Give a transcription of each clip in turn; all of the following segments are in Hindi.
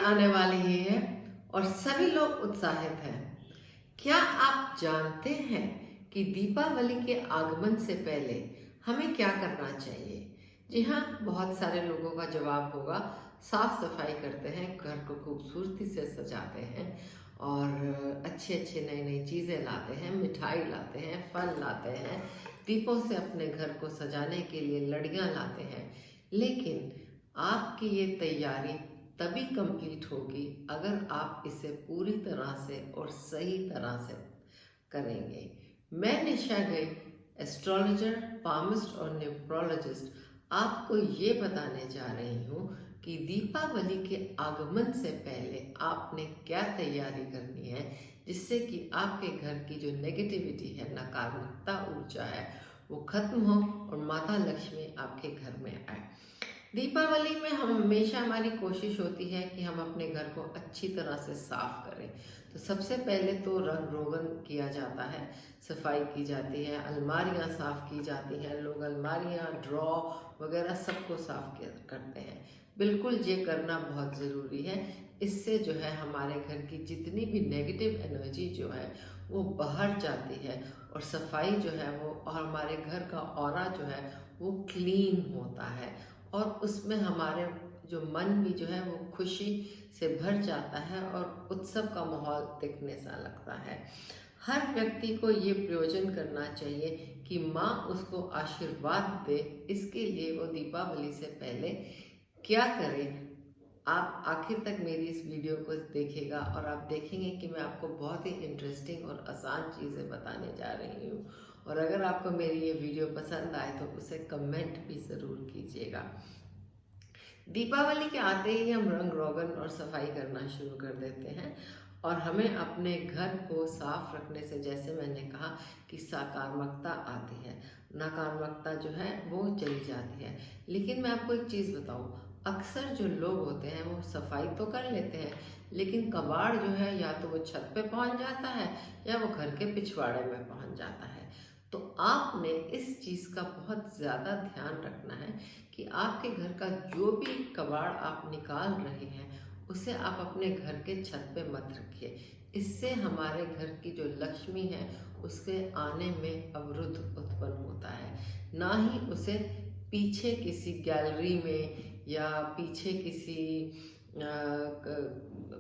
आने वाली ही है और सभी लोग उत्साहित हैं। क्या आप जानते हैं कि दीपावली के आगमन से पहले हमें क्या करना चाहिए? जी हाँ, बहुत सारे लोगों का जवाब होगा साफ सफाई करते हैं, घर को खूबसूरती से सजाते हैं और अच्छे अच्छे नई नई चीज़ें लाते हैं, मिठाई लाते हैं, फल लाते हैं, दीपों से अपने घर को सजाने के लिए लड़ियाँ लाते हैं। लेकिन आपकी ये तैयारी तभी कंप्लीट होगी अगर आप इसे पूरी तरह से और सही तरह से करेंगे। मैं निशा गई, एस्ट्रोलॉजर, पामिस्ट और न्यूमरोलॉजिस्ट, आपको ये बताने जा रही हूँ कि दीपावली के आगमन से पहले आपने क्या तैयारी करनी है जिससे कि आपके घर की जो नेगेटिविटी है, नकारात्मकता ऊर्जा है, वो खत्म हो और माता लक्ष्मी आपके घर में आए। दीपावली में हम हमेशा हमारी कोशिश होती है कि हम अपने घर को अच्छी तरह से साफ करें। तो सबसे पहले तो रंग रोगन किया जाता है, सफाई की जाती है, अलमारियां साफ की जाती हैं, लोग अलमारियां, ड्रॉ वगैरह सबको साफ करते हैं। बिल्कुल ये करना बहुत ज़रूरी है। इससे जो है हमारे घर की जितनी भी नेगेटिव एनर्जी जो है वो बाहर जाती है और सफाई जो है वो, और हमारे घर का ऑरा जो है वो क्लीन होता है और उसमें हमारे जो मन भी जो है वो खुशी से भर जाता है और उत्सव का माहौल दिखने सा लगता है। हर व्यक्ति को ये प्रयोजन करना चाहिए कि माँ उसको आशीर्वाद दे। इसके लिए वो दीपावली से पहले क्या करे? आप आखिर तक मेरी इस वीडियो को देखिएगा और आप देखेंगे कि मैं आपको बहुत ही इंटरेस्टिंग और आसान चीज़ें बताने जा रही हूँ। और अगर आपको मेरी ये वीडियो पसंद आए तो उसे कमेंट भी ज़रूर कीजिएगा। दीपावली के आते ही हम रंग रोगन और सफाई करना शुरू कर देते हैं और हमें अपने घर को साफ रखने से, जैसे मैंने कहा, कि सकारात्मकता आती है, नकारात्मकता जो है वो चली जाती है। लेकिन मैं आपको एक चीज़ बताऊं, अक्सर जो लोग होते हैं वो सफाई तो कर लेते हैं लेकिन कबाड़ जो है या तो वो छत पे पहुंच जाता है या वो घर के पिछवाड़े में पहुंच जाता है। तो आपने इस चीज़ का बहुत ज़्यादा ध्यान रखना है कि आपके घर का जो भी कबाड़ आप निकाल रहे हैं उसे आप अपने घर के छत पे मत रखिए। इससे हमारे घर की जो लक्ष्मी है उसके आने में अवरुद्ध उत्पन्न होता है। ना ही उसे पीछे किसी गैलरी में या पीछे किसी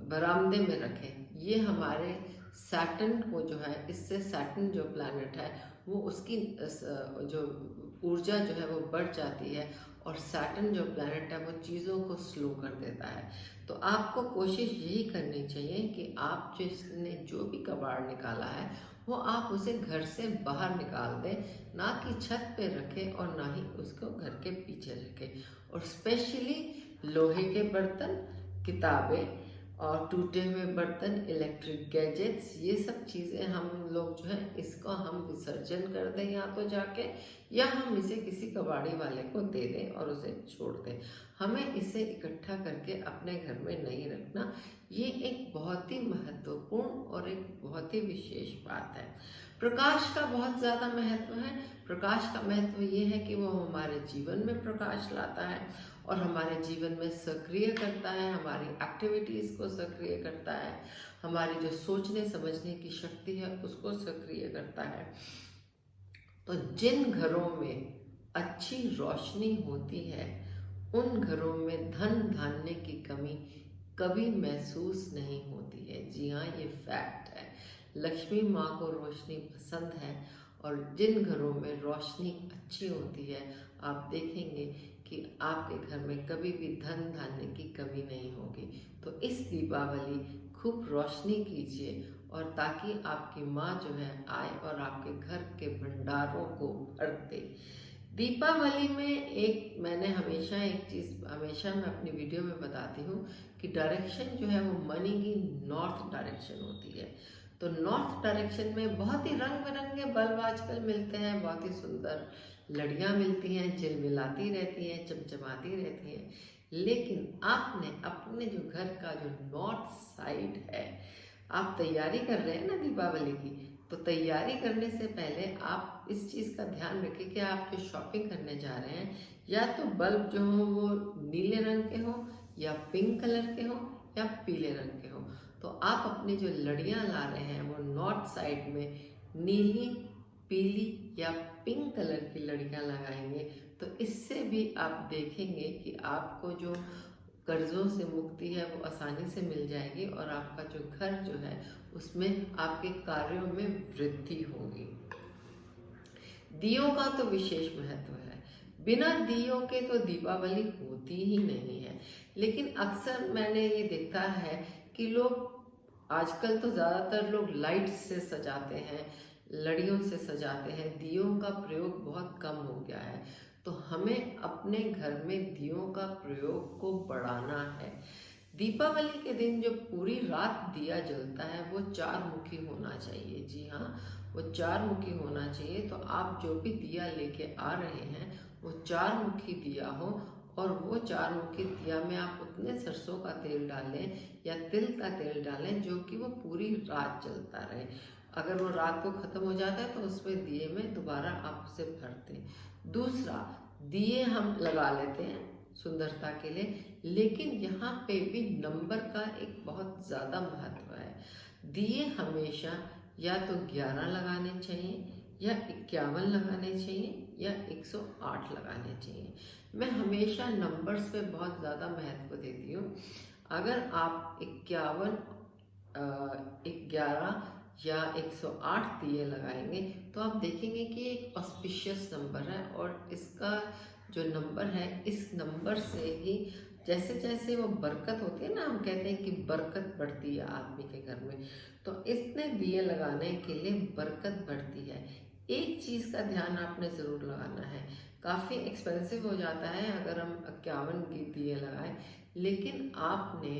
बरामदे में रखें। ये हमारे सैटर्न को जो है, इससे सैटर्न जो प्लैनेट है वो उसकी जो ऊर्जा जो है वो बढ़ जाती है और सैटर्न जो प्लैनेट है वो चीज़ों को स्लो कर देता है। तो आपको कोशिश यही करनी चाहिए कि आप जिसने जो भी कबाड़ निकाला है वो आप उसे घर से बाहर निकाल दें, ना कि छत पे रखें और ना ही उसको घर के पीछे रखें। और स्पेशली लोहे के बर्तन, किताबें और टूटे हुए बर्तन, इलेक्ट्रिक गैजेट्स, ये सब चीज़ें हम लोग जो है इसको हम विसर्जन कर दें या तो जाके, या हम इसे किसी कबाड़ी वाले को दे दें और उसे छोड़ दें। हमें इसे इकट्ठा करके अपने घर में नहीं रखना। ये एक बहुत ही महत्वपूर्ण और एक बहुत ही विशेष बात है। प्रकाश का बहुत ज़्यादा महत्व है। प्रकाश का महत्व ये है कि वो हमारे जीवन में प्रकाश लाता है और हमारे जीवन में सक्रिय करता है, हमारी एक्टिविटीज़ को सक्रिय करता है, हमारी जो सोचने समझने की शक्ति है उसको सक्रिय करता है। तो जिन घरों में अच्छी रोशनी होती है उन घरों में धन धान्य की कमी कभी महसूस नहीं होती है। जी हाँ, ये फैक्ट है। लक्ष्मी माँ को रोशनी पसंद है और जिन घरों में रोशनी अच्छी होती है आप देखेंगे कि आपके घर में कभी भी धन धान्य की कमी नहीं होगी। तो इस दीपावली खूब रोशनी कीजिए और ताकि आपकी माँ जो है आए और आपके घर के भंडारों को भर दे। दीपावली में मैंने हमेशा एक चीज़ हमेशा मैं अपनी वीडियो में बताती हूँ कि डायरेक्शन जो है वो मनी की नॉर्थ डायरेक्शन होती है। तो नॉर्थ डायरेक्शन में बहुत ही रंग बिरंगे बल्ब आजकल मिलते हैं, बहुत ही सुंदर लड़ियाँ मिलती हैं, झिलमिलाती रहती हैं, चमचमाती रहती हैं। लेकिन आपने अपने जो घर का जो नॉर्थ साइड है, आप तैयारी कर रहे हैं ना दीपावली की, तो तैयारी करने से पहले आप इस चीज़ का ध्यान रखें कि आप जो शॉपिंग करने जा रहे हैं या तो बल्ब जो हो वो नीले रंग के हो या पिंक कलर के हो या पीले रंग के हों। तो आप अपनी जो लड़ियाँ ला रहे हैं वो नॉर्थ साइड में नीली, पीली या पिंक कलर की लड़ियाँ लगाएंगे, तो इससे भी आप देखेंगे कि आपको जो कर्जों से मुक्ति है वो आसानी से मिल जाएगी और आपका जो घर जो है उसमें आपके कार्यों में वृद्धि होगी। दियों का तो विशेष महत्व है। बिना दियों के तो दीपावली होती ही नहीं है। लेकिन अक्सर मैंने ये देखा है कि लोग आजकल तो ज़्यादातर लोग लाइट्स से सजाते हैं, लड़ियों से सजाते हैं, दियों का प्रयोग बहुत कम हो गया है। तो हमें अपने घर में दियों का प्रयोग को बढ़ाना है। दीपावली के दिन जो पूरी रात दिया जलता है वो 4 मुखी होना चाहिए। जी हाँ, वो 4 मुखी होना चाहिए। तो आप जो भी दिया लेके आ रहे हैं वो 4 मुखी दिया हो, और वो 4 मुखी दिया में आप उतने सरसों का तेल डालें या तिल का तेल डालें जो कि वो पूरी रात जलता रहे। अगर वो रात को ख़त्म हो जाता है तो उसमें दिए में दोबारा आप उसे भर दें। दूसरा, दिए हम लगा लेते हैं सुंदरता के लिए, लेकिन यहाँ पे भी नंबर का एक बहुत ज़्यादा महत्व है। दिए हमेशा या तो 11 लगाने चाहिए या 51 लगाने चाहिए या 108 लगाने चाहिए। मैं हमेशा नंबर्स पे बहुत ज़्यादा महत्व देती हूँ। अगर आप 51, 11 या 108 दिए लगाएंगे तो आप देखेंगे कि एक ऑस्पिशियस नंबर है, और इसका जो नंबर है, इस नंबर से ही जैसे जैसे वो बरकत होती है ना, हम कहते हैं कि बरकत बढ़ती है आदमी के घर में, तो इतने दिए लगाने के लिए बरकत बढ़ती है। एक चीज़ का ध्यान आपने ज़रूर लगाना है, काफ़ी एक्सपेंसिव हो जाता है अगर हम 51 की दिए लगाएं, लेकिन आपने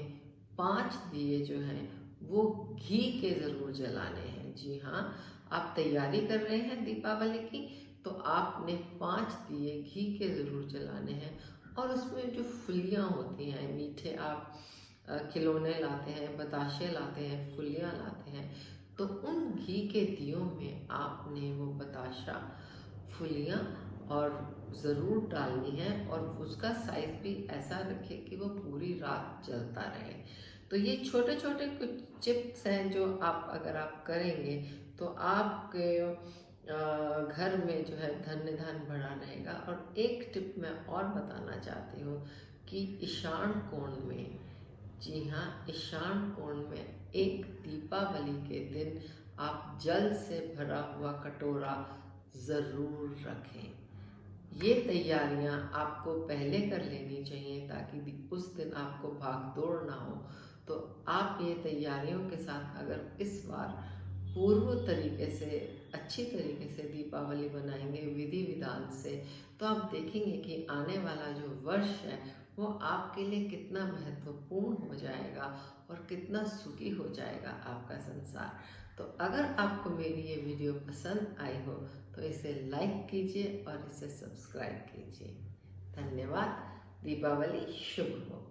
5 दिए जो हैं वो घी के ज़रूर जलाने हैं। जी हाँ, आप तैयारी कर रहे हैं दीपावली की, तो आपने 5 दिए घी के ज़रूर जलाने हैं। और उसमें जो फुलियाँ होती हैं, मीठे आप खिलौने लाते हैं, बताशे लाते हैं, फुलियाँ लाते हैं, तो उन घी के दियों में आपने वो बताशा, फुलियाँ और ज़रूर डालनी है, और उसका साइज़ भी ऐसा रखें कि वो पूरी रात जलता रहे। तो ये छोटे छोटे कुछ टिप्स हैं जो आप अगर आप करेंगे तो आपके घर में जो है धन्य धन बढ़ा रहेगा। और एक टिप मैं और बताना चाहती हूँ कि ईशान कोण में, जी हाँ, ईशान कोण में एक दीपावली के दिन आप जल से भरा हुआ कटोरा ज़रूर रखें। ये तैयारियां आपको पहले कर लेनी चाहिए ताकि उस दिन आपको भाग दौड़ ना हो। तो आप ये तैयारियों के साथ अगर इस बार पूर्व तरीके से, अच्छी तरीके से दीपावली मनाएंगे विधि विधान से, तो आप देखेंगे कि आने वाला जो वर्ष है वो आपके लिए कितना महत्वपूर्ण हो जाएगा और कितना सुखी हो जाएगा आपका संसार। तो अगर आपको मेरी ये वीडियो पसंद आई हो तो इसे लाइक कीजिए और इसे सब्सक्राइब कीजिए। धन्यवाद। दीपावली शुभ हो।